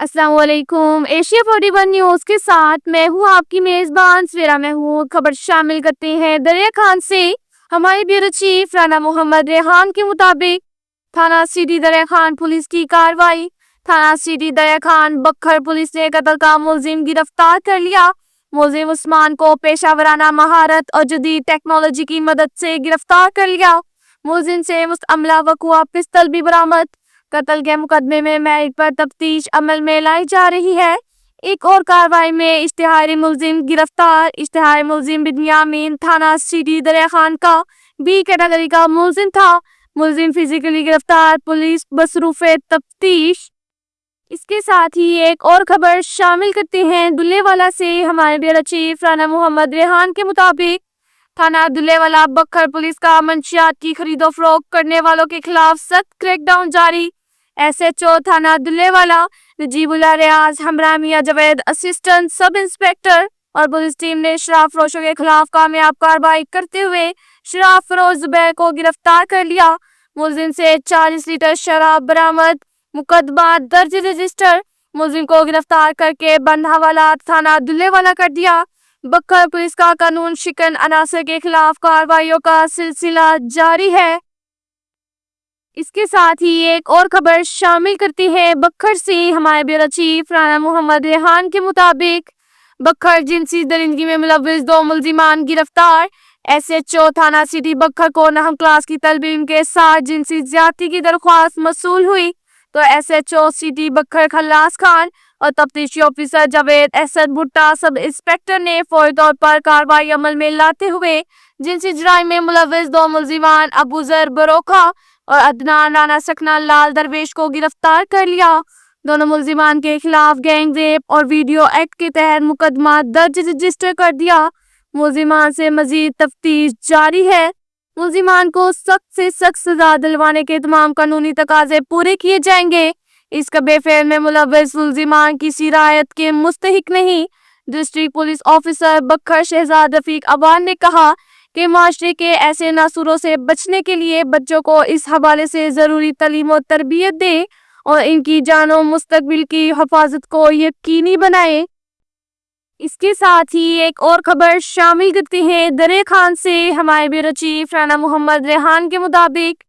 अस्सलाम वालेकुम। Asia 41 news के साथ मैं हूँ आपकी मेजबान सवेरा महमूद। खबर शामिल करते हैं दरिया खान से। हमारे ब्यूरो चीफ राना मोहम्मद रेहान के मुताबिक थाना सिटी दरिया खान पुलिस की कार्रवाई। थाना सिटी दरिया खान बखर पुलिस ने कत्ल का मुलजिम गिरफ्तार कर लिया। मुलजिम उस्मान को पेशावराना महारत और जदीद टेक्नोलॉजी की मदद से गिरफ्तार कर लिया। मुलजिम से मुस्तअमला वकुआ पिस्तल भी बरामद। कत्ल के मुकदमे में मेरिट पर तफ्तीश अमल में लाई जा रही है। एक और कार्रवाई में इश्तिहारी मुलजिम गिरफ्तार। इश्तिहारी मुलजिम बिन्यामीन थाना सिटी दरिया खान का बी कैटेगरी का मुलजिम था। मुलजिम फिजिकली गिरफ्तार, पुलिस मसरूफे तफ्तीश। इसके साथ ही एक और खबर शामिल करते हैं दुल्लेवाला से। हमारे ब्यूरो चीफ राना मोहम्मद रेहान के मुताबिक थाना दुल्लेवाला बखर पुलिस का मंशियात की खरीदो फरोख्त करने वालों के खिलाफ सख्त क्रैकडाउन जारी। SHO थाना दुल्लेवाला नजीबुल्ला रियाज हमरा मियां जावेद असिस्टेंट सब इंस्पेक्टर और पुलिस टीम ने शराब फरोशों के खिलाफ कामयाब कार्रवाई करते हुए शराब फरोश जुबैर को गिरफ्तार कर लिया। मुलजिम से 40 लीटर शराब बरामद। मुकदमा दर्ज रजिस्टर। मुलजिम को गिरफ्तार करके बंधावाला थाना दुल्लेवाला कर दिया। बखर पुलिस का कानून शिकन अनासर के खिलाफ कार्रवाइयों का सिलसिला जारी है। इसके साथ ही एक और खबर शामिल करती है बखर से। हमारे ब्यूरो चीफ राना मोहम्मद रेहान के मुताबिक बखर जिनसी दरिंदगी में मुलव्विस 2 मुलजिमान गिरफ्तार। SHO थाना सिटी बखर को नहम क्लास की तलब इल्म के साथ जिनसी ज्यादती की दरख्वास्त मसूल हुई तो SHO सिटी बखर खल्लास खान और तफ्तीशी ऑफिसर जावेद एहसन भुट्टा सब इंस्पेक्टर ने फौरी तौर पर कार्रवाई अमल में लाते हुए जिनसी जुराइम में मुलव्विस 2 मुलजिमान अबूजर बरोखा और अदनान राना सकना लाल दरवेश को गिरफ्तार कर लिया। दोनों मुलजिमान के खिलाफ गैंग रेप और वीडियो एक्ट के तहत मुकदमा दर्ज रजिस्टर कर दिया। मुलजिमान से मजीद तफ्तीश जारी है। मुलजिमान को सख्त से सख्त सजा दिलवाने के तमाम कानूनी तकाजे पूरे किए जाएंगे। इस कबे फेल में मुलव्विस मुलजिमान किसी रायत के मुस्तहिक नहीं। डिस्ट्रिक्ट पुलिस ऑफिसर बखर शहजाद रफीक अवान ने कहा कि माशरे के ऐसे नासूरों से बचने के लिए बच्चों को इस हवाले से जरूरी तालीम और तरबियत दे और इनकी जानो मुस्तकबिल की हिफाजत को यकीनी बनाए। इसके साथ ही एक और खबर शामिल करते हैं दरिया खान से। हमारे ब्यूरो चीफ राना मोहम्मद रेहान के मुताबिक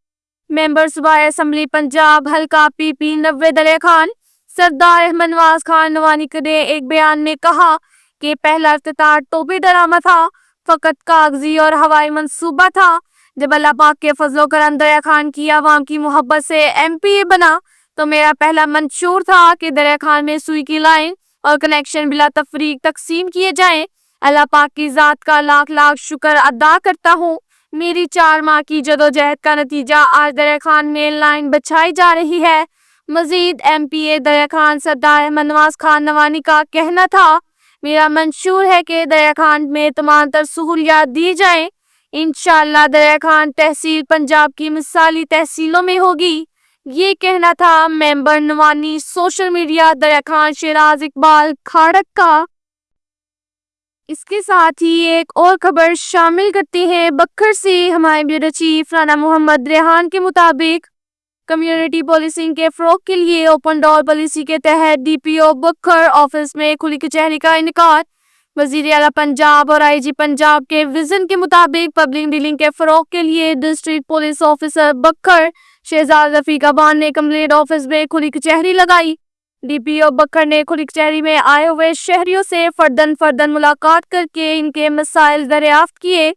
मेंबर सूबाई असम्बली पंजाब हल्का PP 90 दरिया खान सरदार अहमद नवाज खान नवानी ने एक बयान में कहा कि पहला इफ्तितार टोपी डरामा था, फकत कागजी और हवाई मंसूबा था। जब अल्लाह पाक के फजलो करम दरिया खान की आवाम की मोहब्बत से MPA बना तो मेरा पहला मंशूर था कि दरिया खान में सुई की लाइन और कनेक्शन बिला तफरीक तकसीम किए जाएं। अल्लाह पाक की जात का लाख लाख शुक्र अदा करता हूँ। मेरी 4 माह की जदोजहद का नतीजा आज दरिया खान में लाइन बछाई जा रही है। मजीद MPA दरिया खान सरदार अहमद नवाज खान नवानी का कहना था, मेरा मंशूर है कि दरिया खान में तमाम तर सहूलियात दी जाएं। इंशाअल्लाह दरिया खान तहसील पंजाब की मिसाली तहसीलों में होगी। ये कहना था मेंबर नवानी। सोशल मीडिया दरिया खान शेराज इकबाल खाड़क का। इसके साथ ही एक और खबर शामिल करते हैं बखर से। हमारे ब्यूरो चीफ राना मोहम्मद रेहान के मुताबिक कम्युनिटी पोलिसिंग के फरोग के लिए ओपन डोर पॉलिसी के तहत DPO बखर ऑफिस में खुली कचहरी का इनेकाद। वजीर आला पंजाब और IG पंजाब के विजन के मुताबिक पब्लिक डीलिंग के फरोग के लिए डिस्ट्रिक्ट पुलिस ऑफिसर बखर शहजाद रफीक अवान ने कम्युनिटी ऑफिस में खुली कचहरी लगाई। DPO बखर ने खुली कचहरी में आए हुए शहरियों से फर्दन मुलाकात करके इनके मसाइल दरियाफ्त किए।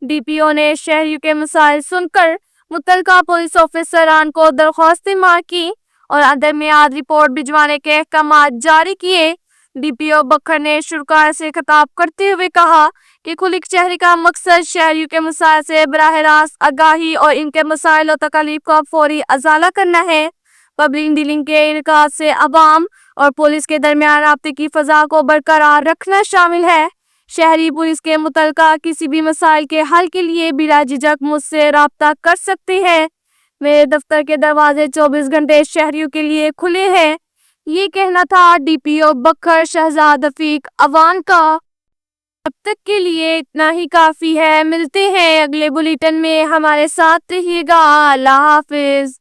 DPO ने शहरियों के मसाइल सुनकर मुतलका पुलिस ऑफिसरान को दरख्वास्तें मांग की और अंदर मियाद रिपोर्ट भिजवाने के अहकामात जारी किए। DPO बखर ने शुरकार से खिताब करते हुए कहा कि खुली कचहरी का मकसद शहरियों के मसाइल से बराह रास्त आगाही और इनके मसाइल और तकलीफ का फौरी अजाला करना है। पब्लिक डीलिंग के इनेकाद से अवाम और पुलिस के दरमियान राब्ते की फजा को बरकरार रखना शामिल है। शहरी पुलिस के मुतलका किसी भी मसाइल के हल के लिए बिला झिझक मुझसे राब्ता कर सकते हैं। मेरे दफ्तर के दरवाजे 24 घंटे शहरियों के लिए खुले हैं। ये कहना था DPO बखर शहजाद रफीक अवान का। अब तक के लिए इतना ही काफी है। मिलते हैं अगले बुलेटिन में। हमारे साथ रहिएगा। अल्लाह हाफिज।